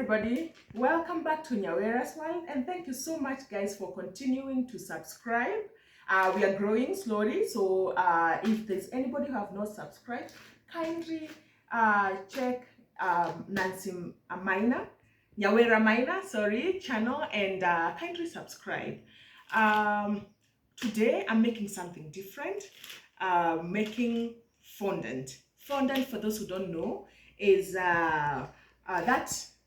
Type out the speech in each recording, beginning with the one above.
everybody, welcome back to Nyawera's World, and thank you so much guys for continuing to subscribe. We are growing slowly, so if there's anybody who have not subscribed, kindly check Nancy Minor, Nyawera Minor, sorry, channel, and kindly subscribe. Today I'm making something different, making fondant. Fondant, for those who don't know, is that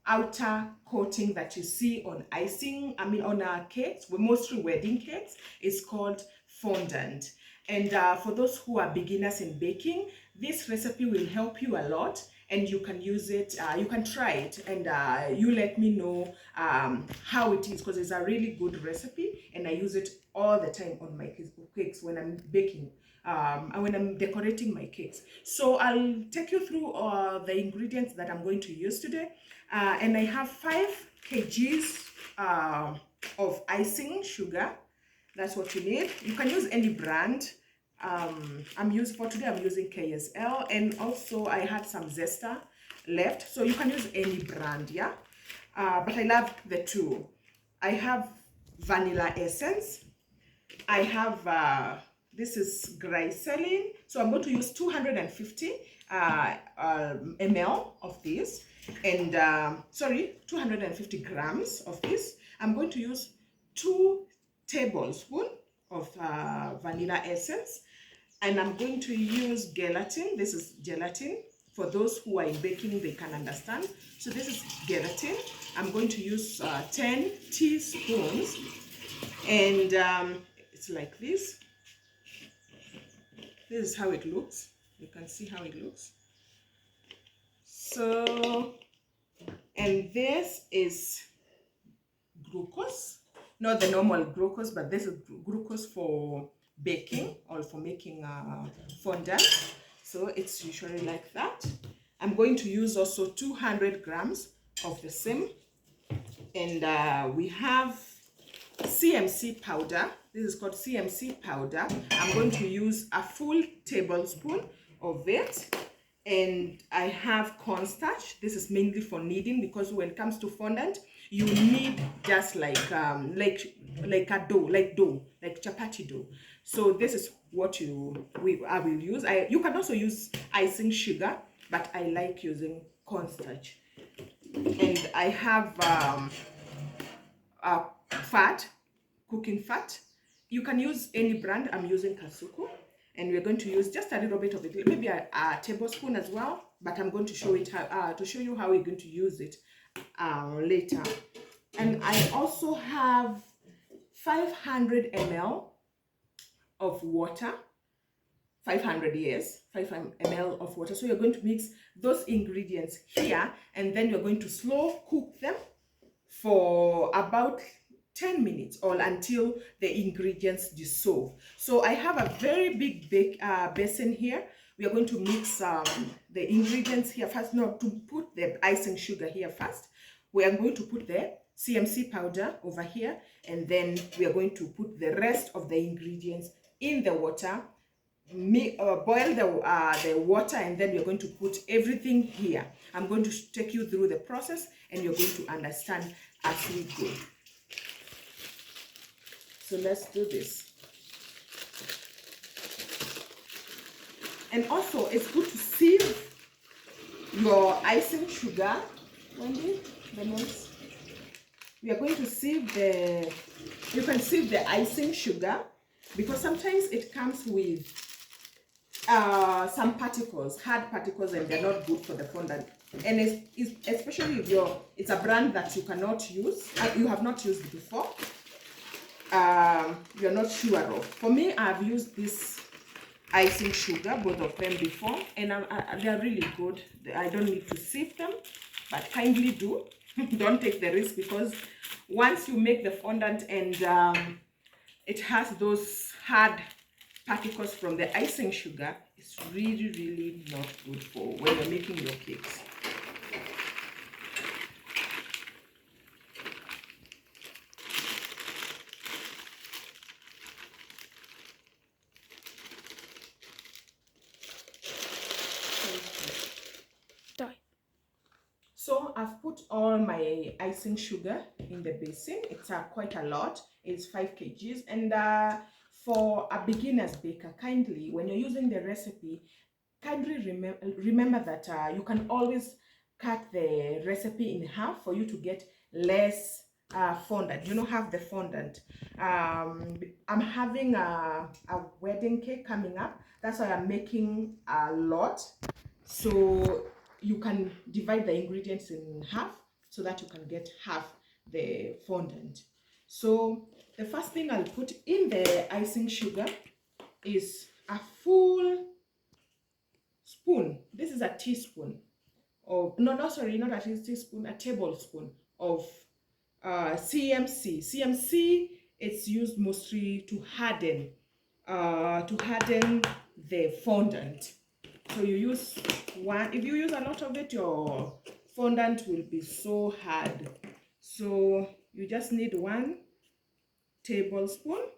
outer coating that you see on on cakes, mostly wedding cakes, is called fondant. And for those who are beginners in baking, this recipe will help you a lot, and you can use it, you can try it, and you let me know how it is, because it's a really good recipe and I use it all the time on my cakes when I'm baking and when I'm decorating my cakes. So I'll take you through the ingredients that I'm going to use today, and I have 5 kgs of icing sugar. That's what you need. You can use any brand. I'm using KSL, and also I had some zester left, so you can use any brand, yeah. But I love the two. I have vanilla essence. I have this is glycerin, so I'm going to use 250 ml of this, and 250 grams of this. I'm going to use 2 tablespoons of vanilla essence, and I'm going to use gelatin. This is gelatin. For those who are in baking, they can understand. So this is gelatin. I'm going to use 10 teaspoons, and it's like this. This is how it looks. You can see how it looks. So, and this is glucose. Not the normal glucose, but this is glucose for baking or for making fondant. So it's usually like that. I'm going to use also 200 grams of the same. And we have CMC powder. This is called CMC powder. I'm going to use a full tablespoon of it. And I have cornstarch. This is mainly for kneading, because when it comes to fondant, you need just like a dough, like chapati dough. So this is what I will use. You can also use icing sugar, but I like using cornstarch. And I have fat, cooking fat. You can use any brand. I'm using Kasuku, and we're going to use just a little bit of it, maybe a tablespoon as well. But I'm going to show you how we're going to use it later. And I also have 500 ml of water. 500 ml of water. So you're going to mix those ingredients here, and then you're going to slow cook them for about 10 minutes or until the ingredients dissolve. So I have a very big basin here. We are going to mix the ingredients here first. No, to put the icing sugar here first. We are going to put the CMC powder over here, and then we are going to put the rest of the ingredients in the water. Boil the water, and then you're going to put everything here. I'm going to take you through the process, and you're going to understand as we go. So let's do this. And also, it's good to sieve your icing sugar. Wendy, the most. We are going to sieve you can sieve the icing sugar, because sometimes it comes with some particles, hard particles, and they're not good for the fondant. And especially if it's a brand that you cannot use, you have not used before, you're not sure of. For me, I've used this icing sugar, both of them, before, and they're really good. I don't need to sieve them, but kindly do. Don't take the risk, because once you make the fondant and it has those hard particles from the icing sugar, it's really, really not good for when you're making your cakes. So So I've put all my icing sugar in the basin. It's quite a lot. It's 5 kgs. And for a beginner's baker, kindly, when you're using the recipe, kindly remember that you can always cut the recipe in half for you to get less fondant. You know, have the fondant. I'm having a wedding cake coming up. That's why I'm making a lot. So you can divide the ingredients in half so that you can get half the fondant. So the first thing I'll put in the icing sugar is a full spoon. This is a teaspoon of, no, sorry, not a teaspoon, a tablespoon of CMC. CMC, it's used mostly to harden the fondant. So you use one. If you use a lot of it, your fondant will be so hard. So you just need 1 tablespoon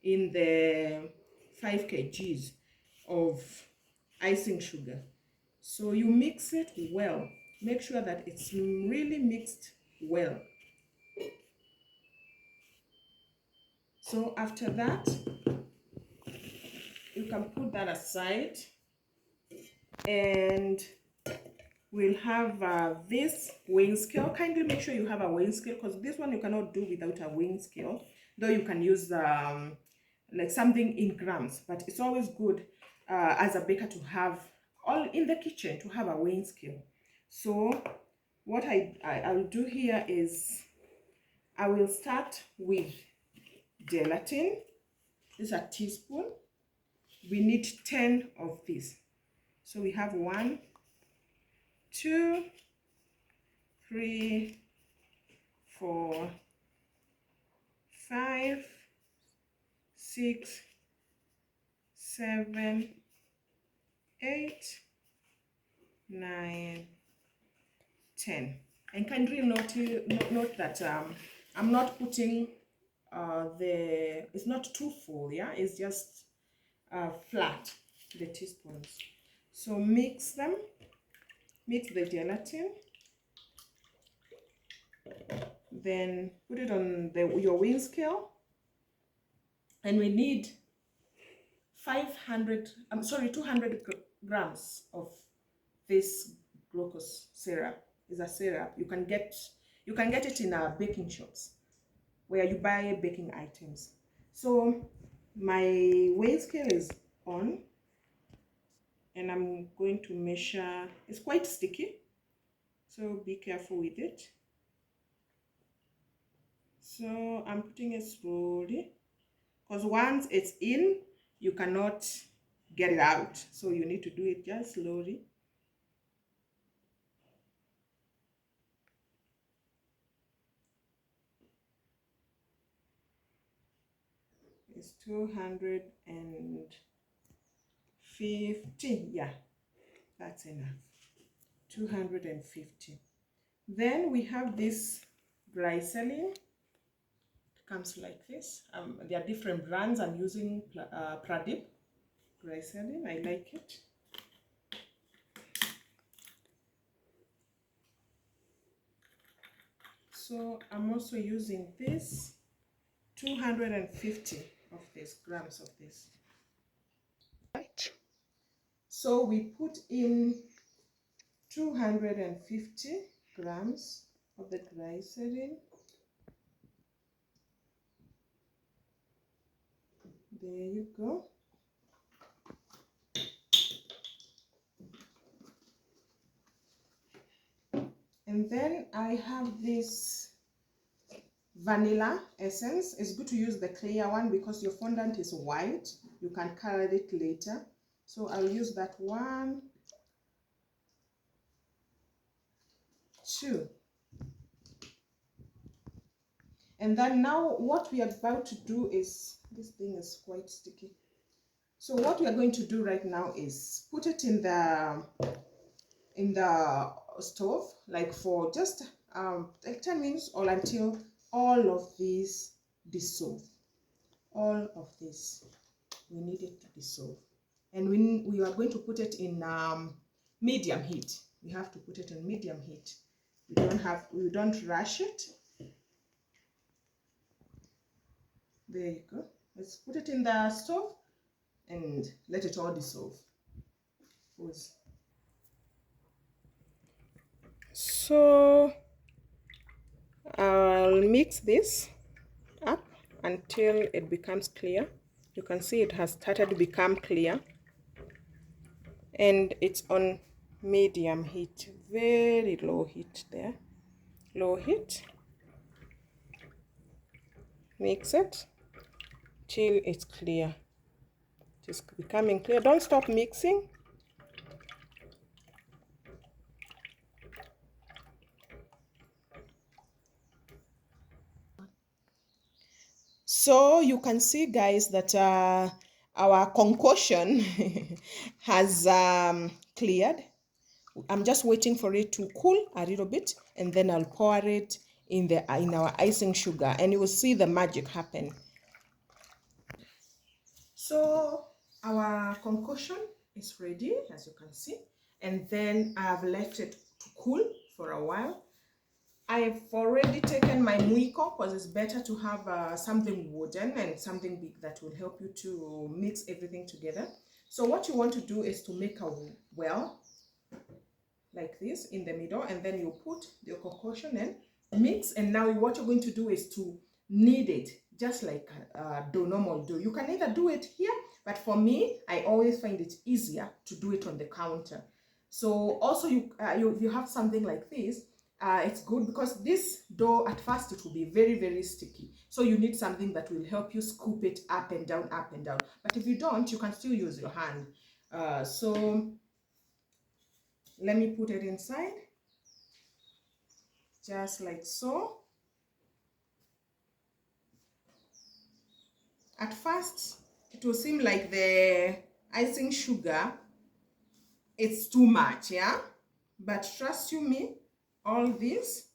in the 5 kgs of icing sugar. So you mix it well. Make sure that it's really mixed well. So after that, you can put that aside, and we'll have this weighing scale. Kindly make sure you have a weighing scale, because this one you cannot do without a weighing scale, though you can use like something in grams, but it's always good as a baker to have all in the kitchen, to have a weighing scale. So what I will do here is I will start with gelatin. This is a teaspoon. We need 10 of these. So we have 1, 2, 3, 4, 5, 6, 7, 8, 9, 10. And kindly note that I'm not putting it's not too full, yeah, it's just flat, the teaspoons. So mix them, mix the gelatin, then put it on your weighing scale, and we need 200 grams of this glucose syrup. Is a syrup. You can get it in baking shops where you buy baking items. So my weighing scale is on, and I'm going to measure. It's quite sticky, so be careful with it. So I'm putting it slowly, because once it's in, you cannot get it out, so you need to do it just slowly. It's 250. Yeah, that's enough. 250. Then we have this glycerin. It comes like this. There are different brands. I'm using Pradeep glycerin. I like it. So I'm also using this 250 of this grams of this. Right. So we put in 250 grams of the glycerin. There you go. And then I have this vanilla essence. It's good to use the clear one because your fondant is white. You can color it later. So I'll use that 1, 2. And then now what we are about to do is, this thing is quite sticky. So what we are going to do right now is put it in the stove, like for just like 10 minutes, or until all of these dissolve. All of this, we need it to dissolve. And we are going to put it in medium heat. We have to put it in medium heat We don't rush it. There you go. Let's put it in the stove and let it all dissolve. So I'll mix this up until it becomes clear. You can see it has started to become clear, and it's on medium heat, very low heat there. Low heat. Mix it till it's clear. It's becoming clear. Don't stop mixing. So you can see, guys, that our concoction has cleared. I'm just waiting for it to cool a little bit, and then I'll pour it in our icing sugar, and you will see the magic happen. So our concoction is ready, as you can see, and then I've left it to cool for a while. I've already taken my muiko because it's better to have something wooden and something big that will help you to mix everything together. So what you want to do is to make a well like this in the middle, and then you put the concoction and mix, and now what you're going to do is to knead it just like normal dough. You can either do it here, but for me, I always find it easier to do it on the counter. So also you have something like this. It's good because this dough at first it will be very, very sticky. So you need something that will help you scoop it up and down, up and down. But if you don't, you can still use your hand. So let me put it inside, just like so. At first, it will seem like the icing sugar, it's too much, yeah? But trust you me, all this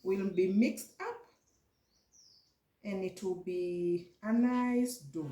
will be mixed up and it will be a nice dough.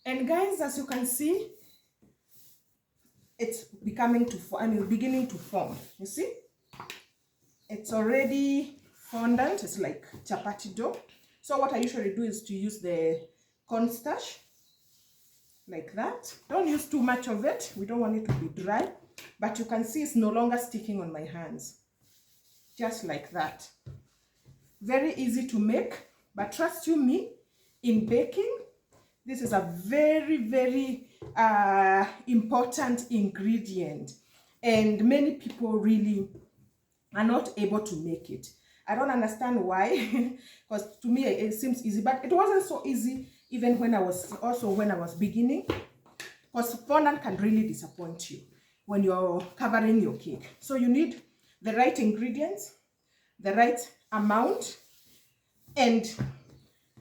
And guys, as you can see, it's beginning to form. You see, it's already fondant. It's like chapati dough. So what I usually do is to use the cornstarch like that. Don't use too much of it. We don't want it to be dry, but you can see it's no longer sticking on my hands. Just like that. Very easy to make, but trust you me, in baking, this is a very, very important ingredient, and many people really are not able to make it. I don't understand why, because to me it seems easy, but it wasn't so easy even when I was beginning, because fondant can really disappoint you. when you're covering your cake. So you need the right ingredients, the right amount, and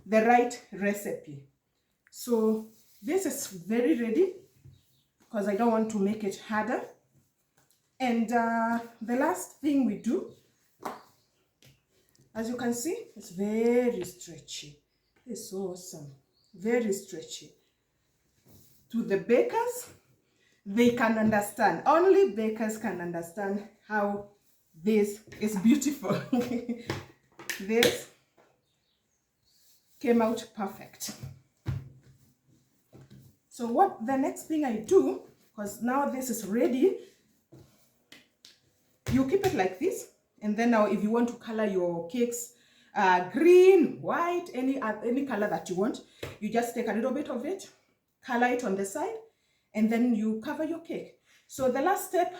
the right recipe. So this is very ready because I don't want to make it harder. And the last thing we do, as you can see, it's very stretchy. It's so awesome, very stretchy. To the bakers, they can understand. Only bakers can understand how this is beautiful. This came out perfect. So what the next thing I do, because now this is ready, you keep it like this, and then now if you want to color your cakes green, white, any color that you want, you just take a little bit of it, color it on the side, and then you cover your cake. So the last step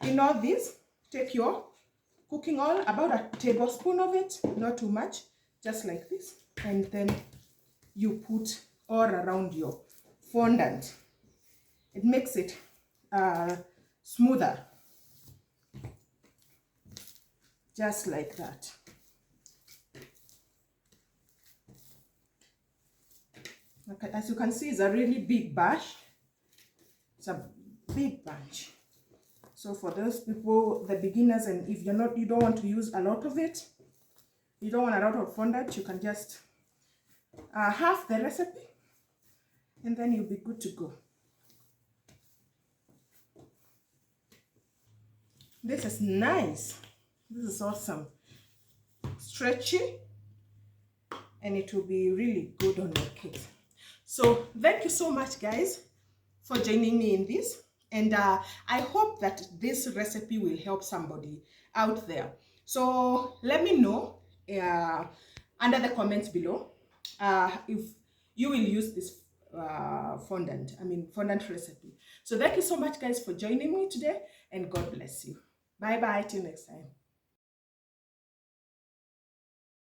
in all this, take your cooking oil, about a tablespoon of it, not too much, just like this, and then you put all around your fondant. It makes it smoother, just like that. Okay, as you can see, it's a really big batch. It's a big batch. So for those people, the beginners, and if you don't want to use a lot of it, you don't want a lot of fondant, you can just half the recipe, and then you'll be good to go. This is nice. This is awesome. Stretchy, and it will be really good on your cake. So thank you so much, guys, for joining me in this. And I hope that this recipe will help somebody out there. So let me know under the comments below if you will use this fondant recipe. So thank you so much, guys, for joining me today, and God bless you. Bye bye till next time.